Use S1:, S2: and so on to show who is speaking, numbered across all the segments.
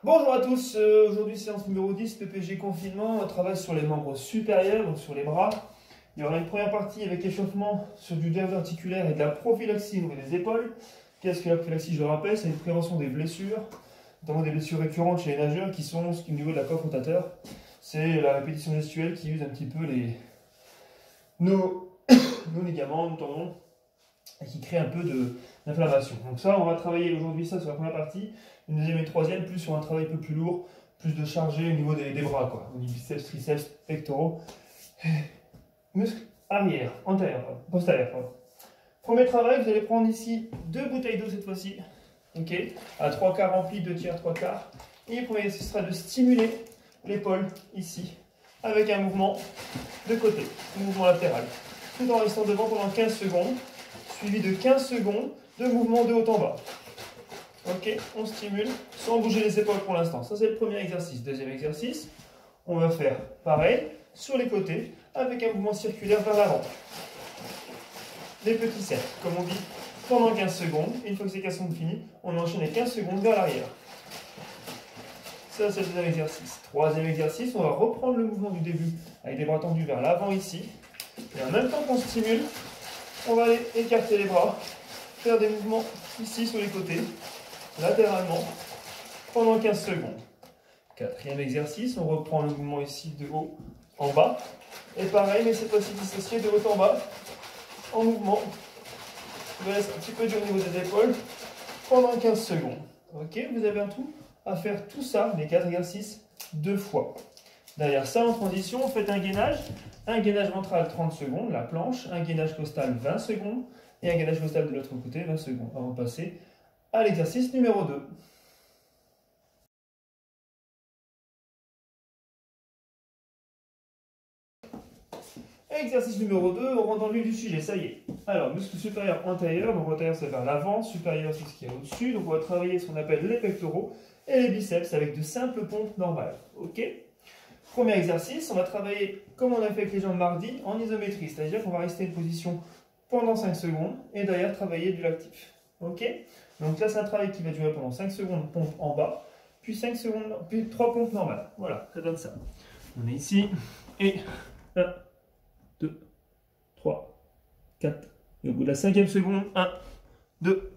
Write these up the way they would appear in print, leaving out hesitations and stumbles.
S1: Bonjour à tous, aujourd'hui séance numéro 10, PPG confinement, on travaille sur les membres supérieurs, donc sur les bras. Il y aura une première partie avec échauffement sur du nerf articulaire et de la prophylaxie au niveau des épaules. Qu'est-ce que la prophylaxie, je le rappelle, c'est une prévention des blessures, notamment des blessures récurrentes chez les nageurs qui sont au niveau de la coiffe rotateur. C'est la répétition gestuelle qui use un petit peu nos ligaments, nos tendons, et qui crée un peu d'inflammation. Donc ça, on va travailler aujourd'hui ça sur la première partie. Une deuxième et une troisième, plus sur un travail un peu plus lourd, plus de chargé au niveau des bras, quoi. Au niveau biceps, triceps, pectoraux, muscles arrière, antérieur, postérieur. Premier travail, vous allez prendre ici 2 bouteilles d'eau cette fois-ci, ok, à 3/4 rempli, 2 tiers, 3/4. Et le premier exercice sera de stimuler l'épaule ici, avec un mouvement de côté, un mouvement latéral, tout en restant devant pendant 15 secondes, suivi de 15 secondes de mouvement de haut en bas. Ok, on stimule sans bouger les épaules pour l'instant. Ça, c'est le premier exercice. Deuxième exercice, on va faire pareil sur les côtés avec un mouvement circulaire vers l'avant. Des petits cercles, comme on dit, pendant 15 secondes. Et une fois que ces 15 secondes finies, on enchaîne les 15 secondes vers l'arrière. Ça, c'est le deuxième exercice. Troisième exercice, on va reprendre le mouvement du début avec des bras tendus vers l'avant ici. Et en même temps qu'on stimule, on va aller écarter les bras, faire des mouvements ici sur les côtés, latéralement, pendant 15 secondes. Quatrième exercice, on reprend le mouvement ici de haut en bas. Et pareil, mais cette fois-ci dissocié de haut en bas, en mouvement. Je laisse un petit peu dur au niveau des épaules, pendant 15 secondes. Ok, vous avez un tout à faire tout ça, les 4 exercices, 2 fois. Derrière ça, en transition, faites un gainage ventral 30 secondes, la planche, un gainage costal 20 secondes, et un gainage costal de l'autre côté 20 secondes, avant de passer à l'exercice numéro 2. Exercice numéro 2, on rentre dans le vif du sujet, ça y est. Alors, muscle supérieur antérieur, donc antérieur c'est vers l'avant, supérieur c'est ce qui est au-dessus, donc on va travailler ce qu'on appelle les pectoraux et les biceps avec de simples pompes normales. Ok. Premier exercice, on va travailler comme on a fait avec les jambes mardi en isométrie, c'est-à-dire qu'on va rester en position pendant 5 secondes et derrière travailler du lactif. Ok. Donc là, c'est un travail qui va durer pendant 5 secondes, pompe en bas, puis 5 secondes, puis 3 pompes normales. Voilà, ça donne ça. On est ici, et 1, 2, 3, 4, et au bout de la 5e seconde, 1, 2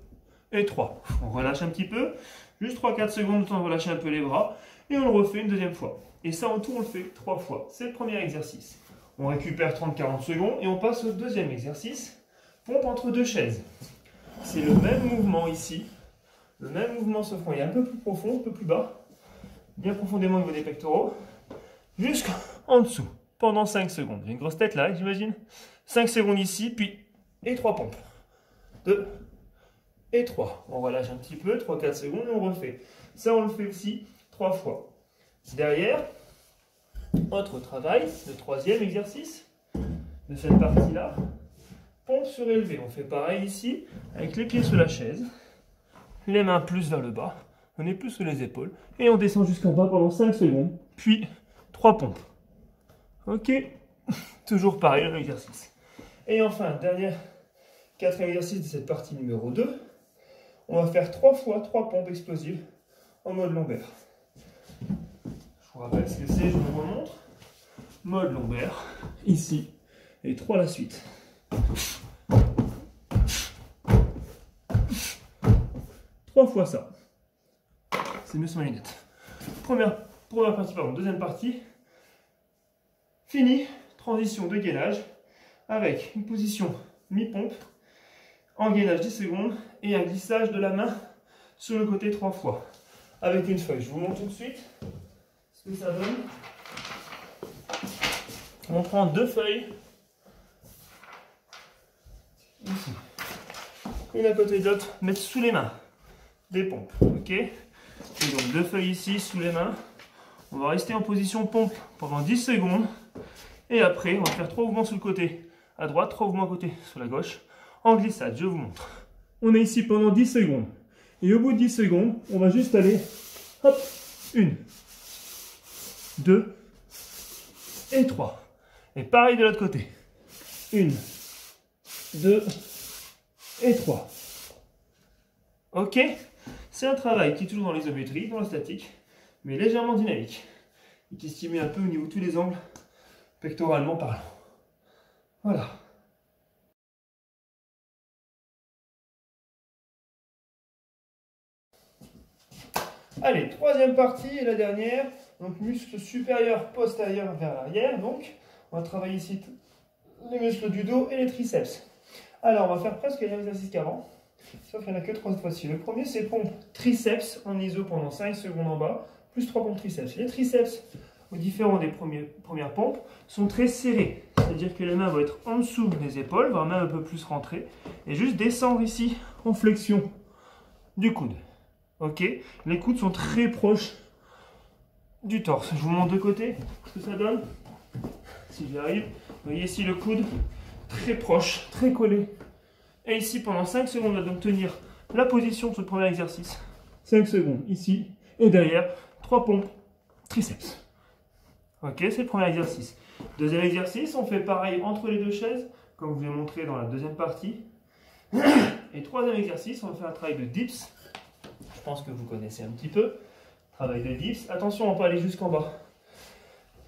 S1: et 3. On relâche un petit peu, juste 3-4 secondes, le temps de relâcher un peu les bras, et on le refait une deuxième fois. Et ça, en tout, on le fait 3 fois. C'est le premier exercice. On récupère 30-40 secondes, et on passe au deuxième exercice, pompe entre 2 chaises. C'est le même mouvement ici, le même mouvement sauf qu'on est un peu plus profond, un peu plus bas, bien profondément au niveau des pectoraux, jusqu'en dessous, pendant 5 secondes. J'ai une grosse tête là, j'imagine. 5 secondes ici, puis, et 3 pompes. 2 et 3. On relâche un petit peu, 3-4 secondes, et on refait. Ça, on le fait aussi 3 fois. Derrière, autre travail, le troisième exercice de cette partie-là. Pompe surélevée, on fait pareil ici, avec les pieds sur la chaise, les mains plus vers le bas, on est plus sur les épaules, et on descend jusqu'en bas pendant 5 secondes, puis 3 pompes. Ok, toujours pareil, le même exercice. Et enfin, quatrième exercice de cette partie numéro 2, on va faire 3 fois 3 pompes explosives en mode lombaire. Je vous rappelle ce que c'est, je vous remontre. Mode lombaire, ici, et 3 la suite. 3 fois ça. C'est mieux sur ma lunette. Première partie, pardon, deuxième partie. Fini. Transition de gainage avec une position mi-pompe, en gainage 10 secondes et un glissage de la main sur le côté 3 fois. Avec une feuille. Je vous montre tout de suite ce que ça donne. On prend 2 feuilles. Ici. Une à côté de l'autre, mettre sous les mains. Des pompes, ok. Et donc 2 feuilles ici sous les mains. On va rester en position pompe pendant 10 secondes. Et après, on va faire 3 mouvements sur le côté à droite, 3 mouvements à côté sur la gauche. En glissade, je vous montre. On est ici pendant 10 secondes. Et au bout de 10 secondes, on va juste aller, hop, 1, 2 et 3. Et pareil de l'autre côté. 1, 2 et 3. Ok. C'est un travail qui est toujours dans l'isométrie, dans la statique, mais légèrement dynamique. Et qui stimule un peu au niveau de tous les angles, pectoralement parlant. Voilà. Allez, troisième partie et la dernière. Donc muscle supérieur, postérieur vers l'arrière. Donc, on va travailler ici les muscles du dos et les triceps. Alors, on va faire presque les mêmes exercices qu'avant. Sauf qu'il n'y en a que 3 fois-ci. Le premier, c'est pompe triceps en iso pendant 5 secondes en bas, plus 3 pompes triceps. Les triceps, au différent des premières pompes, sont très serrés. C'est-à-dire que les mains vont être en dessous des épaules, voire même un peu plus rentrées, et juste descendre ici en flexion du coude. Ok? Les coudes sont très proches du torse. Je vous montre de côté ce que ça donne. Si j'y arrive, vous voyez ici le coude très proche, très collé. Et ici, pendant 5 secondes, on va donc tenir la position sur le premier exercice. 5 secondes ici, et derrière, 3 pompes triceps. Ok, c'est le premier exercice. Deuxième exercice, on fait pareil entre les deux chaises, comme je vous l'ai montré dans la deuxième partie. Et troisième exercice, on va faire un travail de dips. Je pense que vous connaissez un petit peu. Travail de dips. Attention, on ne va pas aller jusqu'en bas.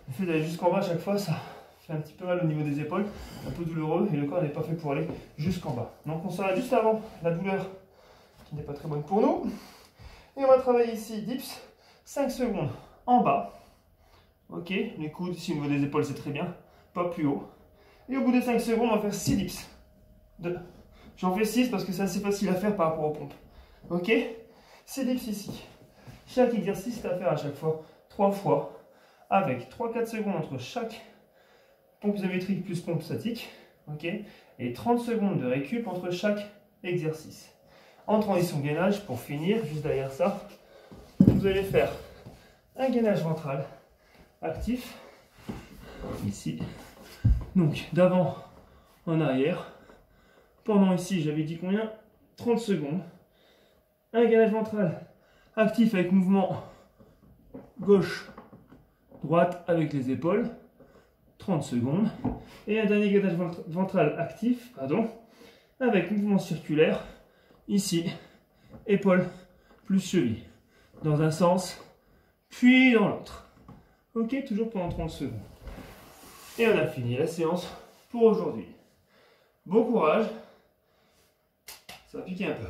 S1: Le fait d'aller jusqu'en bas, à chaque fois, ça fait un petit peu mal au niveau des épaules, un peu douloureux, et le corps n'est pas fait pour aller jusqu'en bas. Donc on s'arrête juste avant la douleur, qui n'est pas très bonne pour nous. Et on va travailler ici, dips, 5 secondes en bas. Ok, les coudes, ici au niveau des épaules, c'est très bien, pas plus haut. Et au bout de 5 secondes, on va faire 6 dips. J'en fais 6 parce que c'est assez facile à faire par rapport aux pompes. Ok, 6 dips ici. Chaque exercice, c'est à faire à chaque fois 3 fois, avec 3-4 secondes entre chaque pompe isométrique plus pompe statique, ok, et 30 secondes de récup entre chaque exercice. En transition gainage, pour finir, juste derrière ça, vous allez faire un gainage ventral actif, ici, donc d'avant en arrière, pendant ici, j'avais dit combien? 30 secondes, un gainage ventral actif avec mouvement gauche, droite avec les épaules, 30 secondes, et un dernier gainage ventral actif, avec mouvement circulaire, ici, épaule plus cheville, dans un sens, puis dans l'autre. Ok, toujours pendant 30 secondes. Et on a fini la séance pour aujourd'hui. Bon courage, ça va piquer un peu.